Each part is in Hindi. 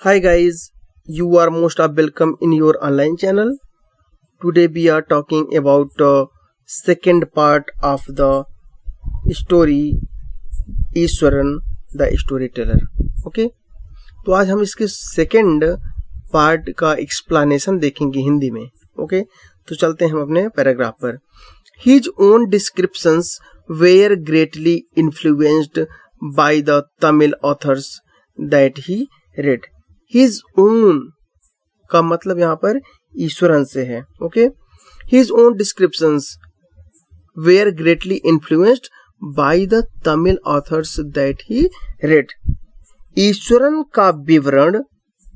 Hi guys, you are most welcome in your online channel. Today we are talking about the second part of the story Eswaran the story teller. Okay, तो आज हम इसके सेकंड पार्ट का एक्सप्लेनेशन देखेंगे हिंदी में. ओके, तो चलते हैं हम अपने पैराग्राफ पर. His own descriptions were greatly influenced by the Tamil authors that he read. His own का मतलब यहाँ पर ईश्वरन से है. Okay, His own descriptions were greatly influenced by the Tamil authors that he read. Eswaran का विवरण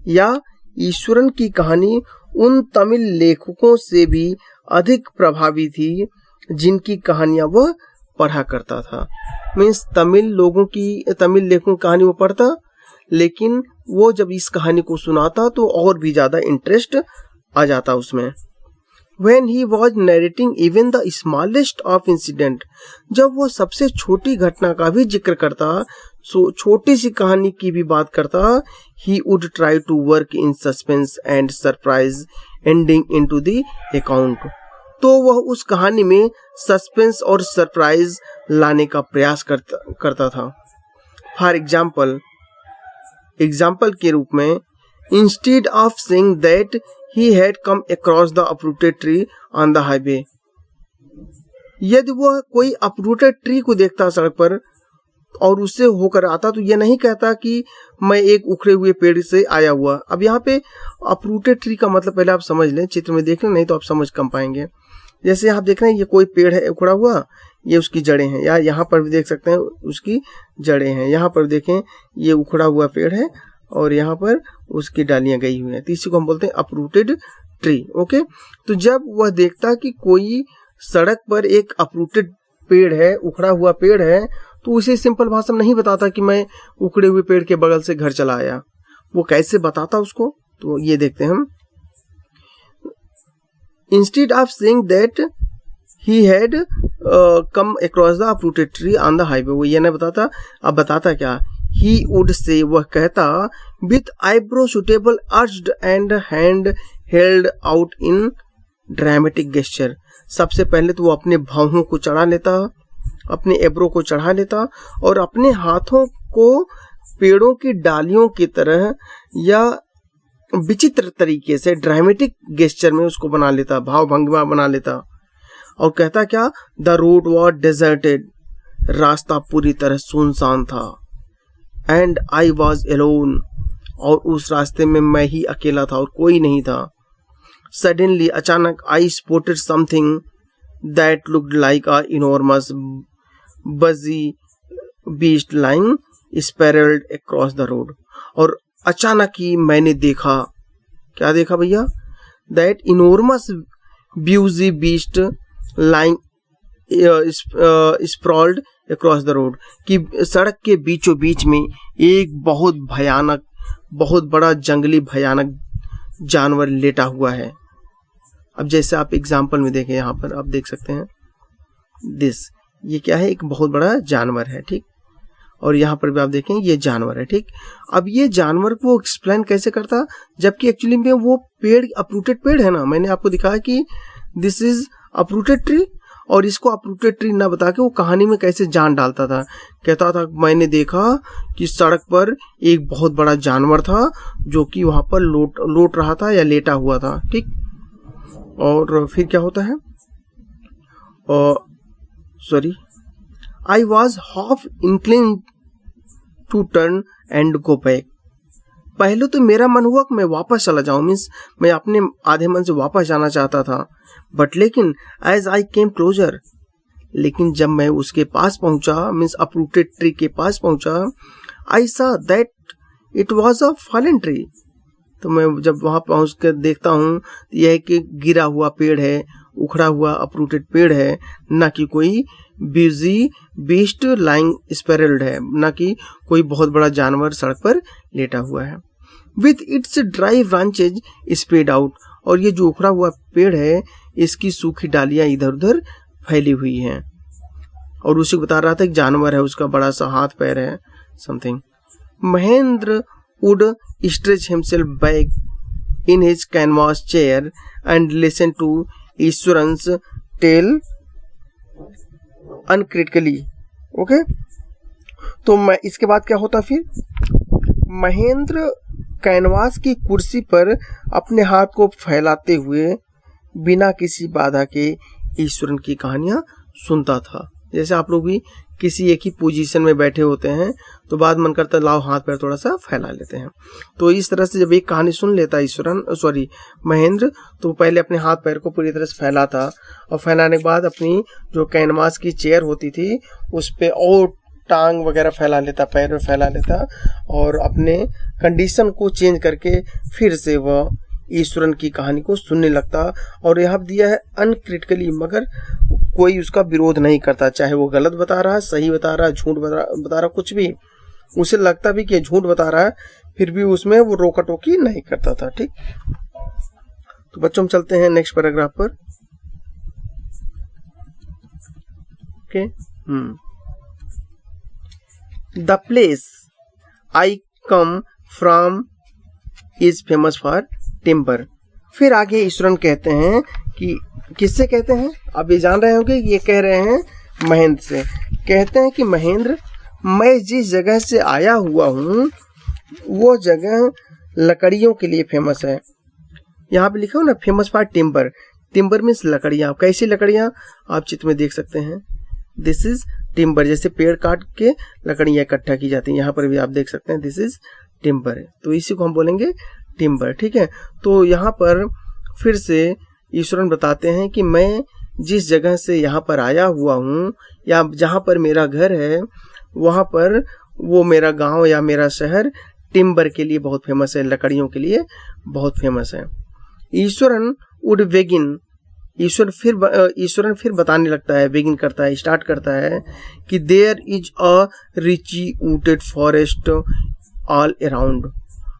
या ईश्वरन की कहानी उन तमिल लेखकों से भी अधिक प्रभावी थी जिनकी कहानियां वह पढ़ा करता था. मीन्स तमिल लेखकों की कहानी वो पढ़ता, लेकिन वो जब इस कहानी को सुनाता तो और भी ज्यादा इंटरेस्ट आ जाता उसमें. When he was narrating even the smallest of incident, जब वो सबसे छोटी घटना का भी जिक्र करता, छोटी सी कहानी की भी बात करता, he would try to work in suspense and surprise ending into the account. तो वह उस कहानी में सस्पेंस और सरप्राइज लाने का प्रयास करता था. फॉर एग्जाम्पल के रूप में, instead of saying that he had come across the uprooted tree on the highway, यदि वह कोई uprooted tree को देखता सड़क पर और उससे होकर आता तो यह नहीं कहता कि मैं एक उखड़े हुए पेड़ से आया हुआ. अब यहाँ पे uprooted tree का मतलब पहले आप समझ लें, चित्र में देख लें, नहीं तो आप समझ कम पाएंगे. जैसे आप देख रहे हैं ये कोई पेड़ है उखड़ा हुआ, ये उसकी जड़ें हैं, या यहाँ पर भी देख सकते हैं उसकी जड़ें हैं. यहाँ पर देखें ये उखड़ा हुआ पेड़ है और यहाँ पर उसकी डालियां गई हुई हैं, तो इसी को हम बोलते हैं अपरूटेड ट्री. ओके, तो जब वह देखता कि कोई सड़क पर एक अपरूटेड पेड़ है, उखड़ा हुआ पेड़ है, तो उसे सिंपल भाषा में नहीं बताता कि मैं उखड़े हुए पेड़ के बगल से घर चला आया. वो कैसे बताता उसको, तो ये देखते हैं हम. Instead of saying that he had come across the uprooted tree on the highway, वो ये नहीं बताता. अब बताता क्या, he would say, वह कहता, with eyebrow suitable arched and hand held out in dramatic gesture. सबसे पहले तो वो अपने भावों को चढ़ा लेता, अपने एब्रो को चढ़ा लेता और अपने हाथों को पेड़ों की डालियों की तरह या विचित्र तरीके से ड्रामेटिक गेस्चर में उसको बना लेता, भाव भंगिमा बना लेता, और कहता क्या, द रोड वॉज डेजर्टेड, रास्ता पूरी तरह सुनसान था, एंड आई वॉज एलोन, और उस रास्ते में मैं ही अकेला था और कोई नहीं था. सडनली, अचानक, I spotted something that looked like a enormous bulgy beast lying sprawled across the road, और अचानक ही मैंने देखा, क्या देखा भैया, that enormous bulgy beast lying sprawled across the road, कि सड़क के बीचों बीच में एक बहुत भयानक, बहुत बड़ा जंगली भयानक जानवर लेटा हुआ है. अब जैसे आप एग्जाम्पल में देखें, यहाँ पर आप देख सकते हैं दिस, ये क्या है, एक बहुत बड़ा जानवर है, ठीक, और यहाँ पर भी आप देखें ये जानवर है, ठीक. अब ये जानवर को एक्सप्लेन कैसे करता, जबकि एक्चुअली में वो पेड़ अपरूटेड पेड़ है ना, मैंने आपको दिखाया कि दिस इज अपरूटेड ट्री, और इसको अपरूटेड ट्री ना बता के वो कहानी में कैसे जान डालता था. कहता था मैंने देखा कि सड़क पर एक बहुत बड़ा जानवर था जो कि वहां पर लोट रहा था या लेटा हुआ था, ठीक. और फिर क्या होता है, sorry, I was half inclined to turn and go back. पहले तो मेरा मन हुआ कि मैं वापस चला जाऊं, मीन्स मैं अपने आधे मन से वापस जाना चाहता था, बट लेकिन एज आई केम क्लोजर, लेकिन जब मैं उसके पास पहुंचा, मीन्स अपरूटेड ट्री के पास पहुंचा, आई सा that it was a fallen tree. तो मैं जब वहां पहुंच कर देखता हूं तो यह कि गिरा हुआ पेड़ है, उखड़ा हुआ अपरूटेड पेड़ है, ना कि कोई बिजी बीस्ट लाइंग स्पैरल्ड है, ना कि कोई बहुत बड़ा जानवर सड़क पर लेटा हुआ है. With its dry branches spread out, और ये जो उखड़ा हुआ पेड़ है इसकी सूखी डालियां इधर उधर फैली हुई हैं, और उसी को बता रहा था एक जानवर है, उसका बड़ा सा हाथ पैर है something. Mahendra would stretch himself back in his canvas chair and listen to Ishwaran's tale uncritically. Okay, तो मैं इसके बाद क्या होता फिर, महेंद्र कैनवास की कुर्सी पर अपने हाथ को फैलाते हुए बिना किसी बाधा के ईश्वरन की कहानियां सुनता था। जैसे आप लोग भी किसी एक ही पोजीशन में बैठे होते हैं तो बाद मन करता है लाओ हाथ पैर थोड़ा सा फैला लेते हैं, तो इस तरह से जब एक कहानी सुन लेता महेंद्र, तो पहले अपने हाथ पैर को पूरी तरह से फैलाता और फैलाने के बाद अपनी जो कैनवास की चेयर होती थी उस पे और टांग वगैरह फैला लेता, पैर फैला लेता और अपने कंडीशन को चेंज करके फिर से वह ईश्वरन की कहानी को सुनने लगता। और यहाँ दिया है अनक्रिटिकली, मगर कोई उसका विरोध नहीं करता, चाहे वो गलत बता रहा है, सही बता रहा है, झूठ बता रहा, कुछ भी उसे लगता भी कि झूठ बता रहा है, फिर भी उसमें वो रोका टोकी नहीं करता था। ठीक, तो बच्चों हम चलते हैं नेक्स्ट पैराग्राफ पर। Okay, the place I come from is famous for timber. फिर आगे ईश्वरन कहते हैं कि किससे कहते हैं, आप ये जान रहे होंगे, ये कह रहे हैं महेंद्र से। कहते हैं कि महेंद्र, मैं जिस जगह से आया हुआ हूँ वो जगह लकड़ियों के लिए फेमस है। यहाँ पे लिखा हो ना famous for timber, timber means लकड़ियाँ। कैसी लकड़ियाँ आप चित्र में देख सकते हैं, दिस इज टिम्बर, जैसे पेड़ काट के लकड़ियाँ इकट्ठा की जाती हैं, यहाँ पर भी आप देख सकते हैं दिस इज टिम्बर, तो इसी को हम बोलेंगे टिम्बर। ठीक है, तो यहाँ पर फिर से ईश्वरन बताते हैं कि मैं जिस जगह से यहाँ पर आया हुआ हूँ या जहाँ पर मेरा घर है वहाँ पर वो मेरा गांव या मेरा शहर टिम्बर के लिए बहुत फेमस है, लकड़ियों के लिए बहुत फेमस है। ईश्वरन वुड बेगिन, ईश्वरन फिर बताने लगता है, बेगिन करता है, स्टार्ट करता है कि there is a richly wooded forest all around,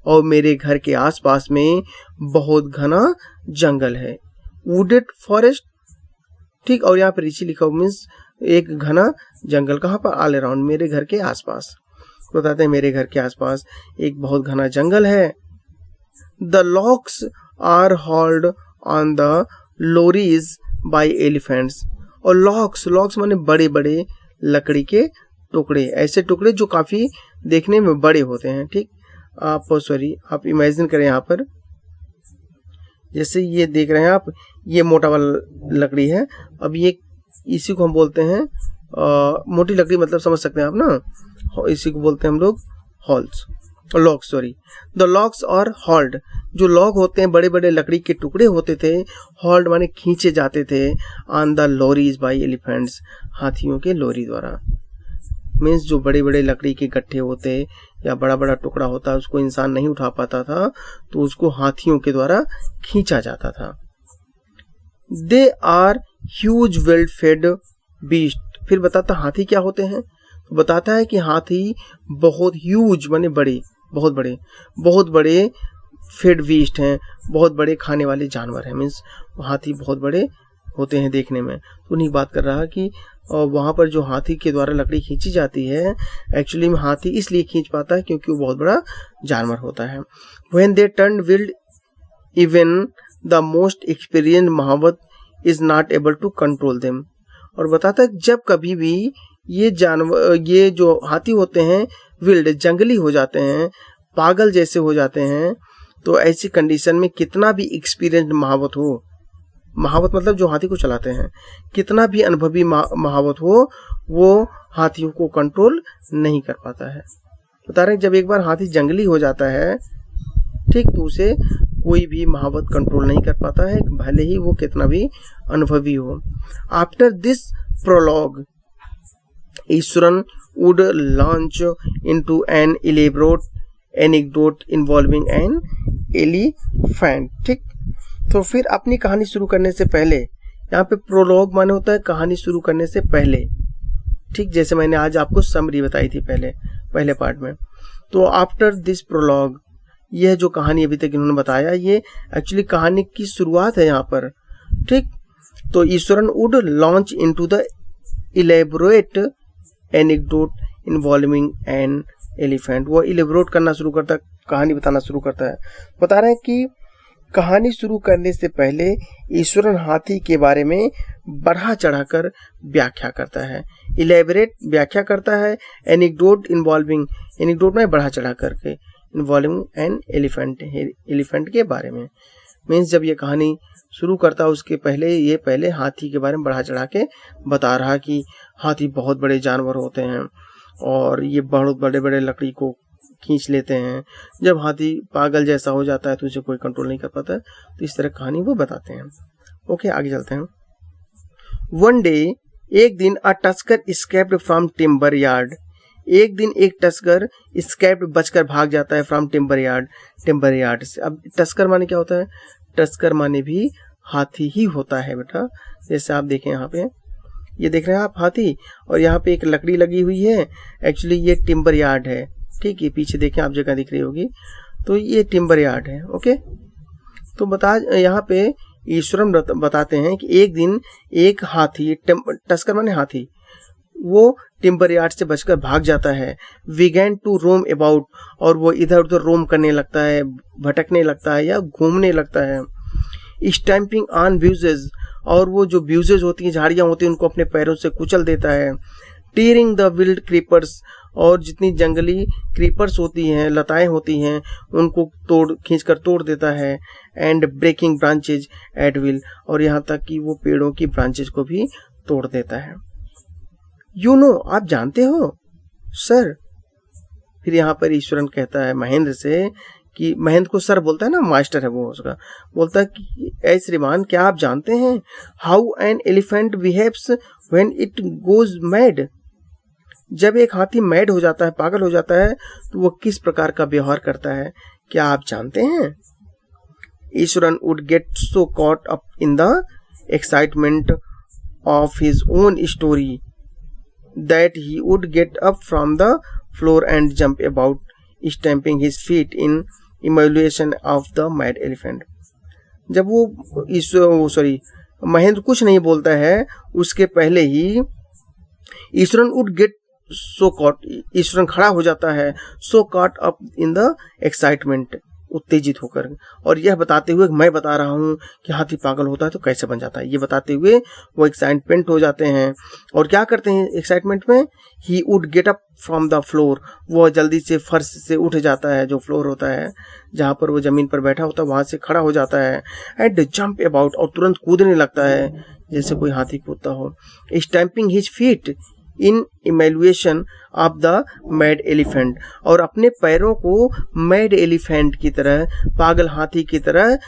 और मेरे घर के आसपास में बहुत घना जंगल है। वुडेड फॉरेस्ट, ठीक, और यहाँ पे रिची लिखा हुआ मीन्स एक घना जंगल, कहाँ पर, ऑल अराउंड, मेरे घर के आसपास। बताते हैं मेरे घर के आसपास एक बहुत घना जंगल है। The logs are hauled on the lorries by elephants, और लॉक्स माने बड़े बड़े लकड़ी के टुकड़े, ऐसे टुकड़े जो काफी देखने में बड़े होते हैं। ठीक, आप इमेजिन करें यहाँ पर, जैसे ये देख रहे हैं आप, ये मोटा वाला लकड़ी है, अब ये इसी को हम बोलते हैं मोटी लकड़ी, मतलब समझ सकते हैं आप ना, इसी को बोलते हैं हम लोग लॉक्स। द लॉक्स और हॉल्ड, जो लॉग होते हैं बड़े बड़े लकड़ी के टुकड़े होते थे, हॉल्ड माने खींचे जाते थे, on the lorries by elephants, हाथियों के लोरी द्वारा। मीन्स जो बड़े बड़े लकड़ी के गट्ठे होते या बड़ा बड़ा टुकड़ा होता उसको इंसान नहीं उठा पाता था, तो उसको हाथियों के द्वारा खींचा जाता था। They are huge well fed beast, फिर बताता हाथी क्या होते हैं, तो बताता है कि हाथी बहुत ह्यूज माने बड़े, बहुत बड़े फेड बीस्ट हैं, बहुत बड़े खाने वाले जानवर हैं। मीन्स हाथी बहुत बड़े होते हैं देखने में, तो उन्हीं बात कर रहा कि वहाँ पर जो हाथी के द्वारा लकड़ी खींची जाती है, एक्चुअली में हाथी इसलिए खींच पाता है क्योंकि वो बहुत बड़ा जानवर होता है। When they turned wild, even the most experienced महावत is not able to control them, और बताता है जब कभी भी ये जो हाथी होते हैं विल्ड, जंगली हो जाते हैं, पागल जैसे हो जाते हैं, तो ऐसी कंडीशन में कितना भी एक्सपीरियंस्ड महावत हो, महावत मतलब जो हाथी को चलाते हैं, कितना भी अनुभवी महावत हो, वो हाथियों को कंट्रोल नहीं कर पाता है। बता रहे हैं जब एक बार हाथी जंगली हो जाता है, ठीक, तो उसे कोई भी महावत कंट्रोल नहीं कर पाता है, भले ही वो कितना भी अनुभवी हो। After this prologue Eswaran would launch into an elaborate anecdote involving an elephant. ठीक, तो फिर अपनी कहानी शुरू करने से पहले, यहाँ पे प्रोलॉग माने होता है कहानी शुरू करने से पहले, ठीक, जैसे मैंने आज आपको समरी बताई थी पहले पार्ट में। तो आफ्टर दिस प्रोलॉग, यह जो कहानी अभी तक इन्होंने बताया, ये एक्चुअली कहानी की शुरुआत है यहाँ पर। ठीक, तो Eswaran would launch into the elaborate anecdote involving an elephant. वो इलेबोरेट करना शुरू करता है, कहानी बताना शुरू करता है। बता रहे हैं कि कहानी शुरू करने से पहले ईश्वरन हाथी के बारे में बढ़ा चढ़ाकर व्याख्या करता है, इलेबरेट व्याख्या करता है। एनेक्डोट इन्वॉल्विंग, एनेक्डोट में बढ़ा चढ़ा करके, इन्वॉल्विंग एन एलिफेंट, एलिफेंट के बारे में। मीन्स जब ये कहानी शुरू करता है उसके पहले ये पहले हाथी के बारे में बढ़ा चढ़ा के बता रहा कि हाथी बहुत बड़े जानवर होते हैं और ये बहुत बड़े बड़े लकड़ी को खींच लेते हैं। जब हाथी पागल जैसा हो जाता है तो उसे कोई कंट्रोल नहीं कर पाता, तो इस तरह कहानी वो बताते हैं। ओके, आगे चलते हैं। वन डे, एक दिन, a tusker escaped from timber yard. एक दिन एक टस्कर एस्केप्ड, बचकर भाग जाता है, from timber yard, timber yard से। अब टस्कर माने क्या होता है? टस्कर माने भी हाथी ही होता है बेटा। जैसे आप देखें यहाँ पे, ये देख रहे हैं आप हाथी, और यहाँ पे एक लकड़ी लगी हुई है। एक्चुअली ये टिम्बर यार्ड है, ठीक है। पीछे देखें आप, जगह दिख रही होगी, तो ये टिम्बर यार्ड है। ओके, तो बता यहाँ पे ईश्वरन बताते हैं कि एक दिन एक हाथी, टस्कर माने हाथी, वो टिम्बर यार्ड से बचकर भाग जाता है। विगैन टू रोम अबाउट, और वो इधर उधर रोम करने लगता है, भटकने लगता है या घूमने लगता है। स्टैम्पिंग ऑन ब्यूजेज, और वो जो ब्यूजेज होती हैं, झाड़ियां होती हैं, उनको अपने पैरों से कुचल देता है। टीयरिंग द विल्ड क्रीपर्स, और जितनी जंगली क्रीपर्स होती हैं, लताएं होती हैं, उनको खींचकर तोड़ देता है। And breaking branches at will, और यहाँ तक कि वो पेड़ों की ब्रांचेज को भी तोड़ देता है। यू नो, आप जानते हो सर। फिर यहाँ पर ईश्वरन कहता है महेंद्र से कि, महेंद्र को सर बोलता है ना, मास्टर है वो उसका, बोलता है कि ऐ श्रीमान, क्या आप जानते हैं how an elephant behaves when it goes mad. जब एक हाथी मैड हो जाता है, पागल हो जाता है, तो वो किस प्रकार का व्यवहार करता है, क्या आप जानते हैं? Eswaran would get so caught up in the excitement of his own story that he would get up from the floor and jump about, stamping his feet in emulation of the mad elephant. जब वो महेंद्र कुछ नहीं बोलता है, उसके पहले ही Ishwaran would get so caught, Ishwaran खड़ा हो जाता है, so caught up in the excitement, उत्तेजित होकर, और यह बताते हुए मैं बता रहा हूँ कि हाथी पागल होता है तो कैसे बन जाता है, ये बताते हुए वो एक्साइटमेंट हो जाते हैं। और क्या करते हैं एक्साइटमेंट में? He would get up from the floor, वो जल्दी से फर्श से उठ जाता है, जो फ्लोर होता है जहाँ पर वो जमीन पर बैठा होता है, वहां से खड़ा हो जाता है। एंड जंप अबाउट, और तुरंत कूदने लगता है जैसे कोई हाथी कूदता हो। Stamping his feet in emulation of the mad elephant, और अपने पैरों को मैड एलिफेंट की तरह, पागल हाथी की तरह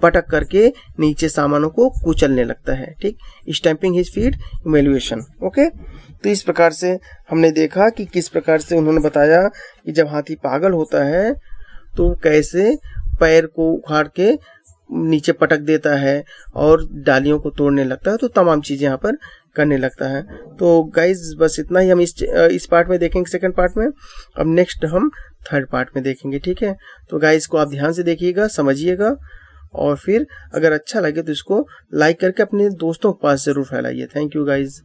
पटक करके नीचे सामानों को कुचलने लगता है। ठीक, स्टैम्पिंग हिज फीट, इमेल्युएशन। ओके, तो इस प्रकार से हमने देखा कि किस प्रकार से उन्होंने बताया कि जब हाथी पागल होता है तो कैसे पैर को उखाड़ के नीचे पटक देता है और डालियों को तोड़ने लगता है, तो तमाम चीजें यहाँ पर करने लगता है। तो गाइज बस इतना ही हम इस पार्ट में देखेंगे, सेकंड पार्ट में। अब नेक्स्ट हम थर्ड पार्ट में देखेंगे, ठीक है। तो गाइज को आप ध्यान से देखिएगा, समझिएगा, और फिर अगर अच्छा लगे तो इसको लाइक करके अपने दोस्तों के पास जरूर फैलाइए। Thank you guys.